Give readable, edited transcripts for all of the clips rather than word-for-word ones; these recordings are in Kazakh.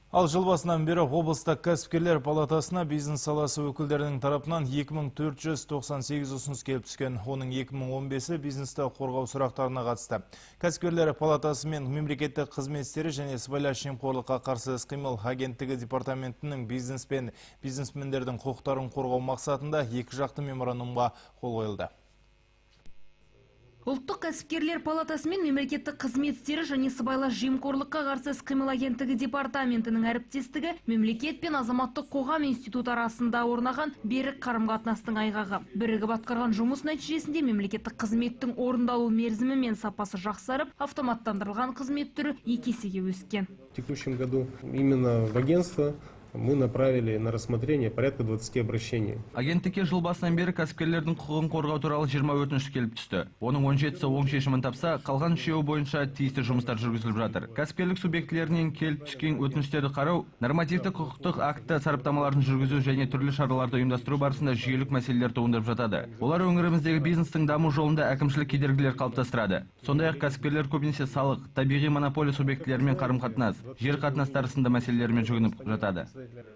Ал жыл басынан бері облыстық кәсіпкерлер палатасына бизнес саласы өкілдерінің тарапынан 2498 ұсыныс келіп түскен. Оның 2015-і бизнесті қорғау сұрақтарына қатысты. Кәсіпкерлер палатасы мен мемлекеттік қызмет істері және сыбайлас жемқорлыққа қарсы іс-қимыл агенттігі департаментінің бизнес пен бизнесмендердің құқықтарын қорғау мақсатында екі жақты меморандумға қол қойылды. Ұлттық кәсіпкерлер палатасы мен мемлекеттік қызмет істері және сыбайлас жемқорлыққа қарсы іс-қимыл агенттігі департаментінің әріптестігі мемлекет пен азаматтық қоғам институты арасында орнаған берік қарым-қатынастың айғағы. Бірігіп атқарған жұмыс нәтижесінде мемлекеттік қызметтің орындалу мерзімі мен сапасы жақсарып, автоматтандырылған қызмет түрі 2 есеге өскен. В текущем году именно в агентство мы направили на рассмотрение порядка 20 обращений. Агенттікке жыл басынан бері кәсіпкерлердің құқығын қорғау туралы 20 өтініш келіп түсті. Оның 17-сі оң шешімін тапса, қалған 3-і бойынша тиісті жұмыстар жүргізіліп жатыр. Кәсіпкерлік субъектілерінен келіп түскен өтініштерді қарау, нормативтік құқықтық акті сараптамаларын жүргізу және түрлі шараларды ұйымдастыру барысында жүйелік мәселелер туындап жатады. Олар өңіріміздегі бизнестің даму жолында әкімшілік кедергілер қалыптастырады. Сондай-ақ кәсіпкерлер көбінесе салық, табиғи монополия субъектілерімен қарым-қатынас, жер қатынастары сынды мәселелермен жүгініп жатады.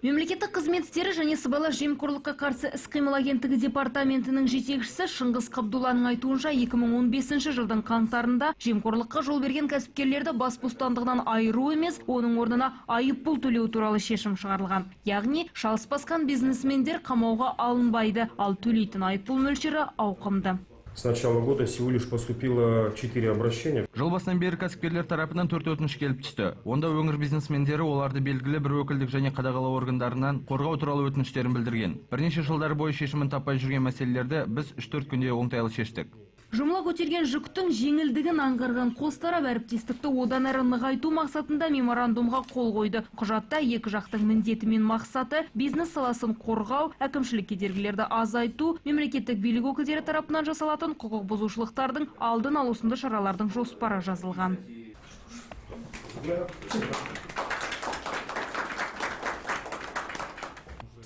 Мемлекеттік қызмет істері және сыбайлас жемқорлыққа қарсы іс-қимыл агенттігі департаментінің жетекшісі Шыңғыс Қабдулланың айтуынша 2015 жылдың қаңтарында жемқорлыққа жол берген кәсіпкерлерді бас бостандығынан айыру емес, оның орнына айыппұл төлеу туралы шешім шығарылған. Яғни шалыс басқан бизнесмендер қамауға алынбайды, ал төлейтін айыппұл мөлшері ауқымды. С начала года всего лишь поступило 4 обращения. Жыл басынан бері кәсіпкерлер тарапынан 4 өтініш келіп түсті. Онда өңір бизнесмендері оларды белгілі бір өкілдік және қадағалау органдарынан қорғау туралы өтініштерін білдірген. Бірнеше жылдар бойы шешімін таппай жүрген мәселелерді біз 3-4 күнде оңтайлы шештік. Жұмыла көтерген жүктің жеңілдігін аңғарған қос тарап әріптестікті одан әрі нығайту мақсатында меморандумға қол қойды. Құжатта екі жақтың міндеті мен мақсаты бизнес саласын қорғау, әкімшілік кедергілерді азайту, мемлекеттік билік өкілдері тарапынан жасалатын құқық бұзушылықтардың алдын алу сынды шаралардың жоспары жазылған.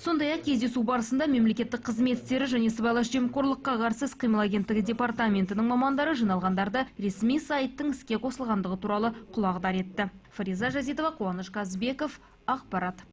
Сондай-ақ кездесу барысында мемлекеттік қызмет істері және сыбайлас жемқорлыққа қарсы іс-қимыл агенттігі департаментінің мамандары жиналғандарды ресми сайттың іске қосылғандығы туралы құлағдар етті. Фариза Жазитова, Қуаныш Қазбеков, ақпарат.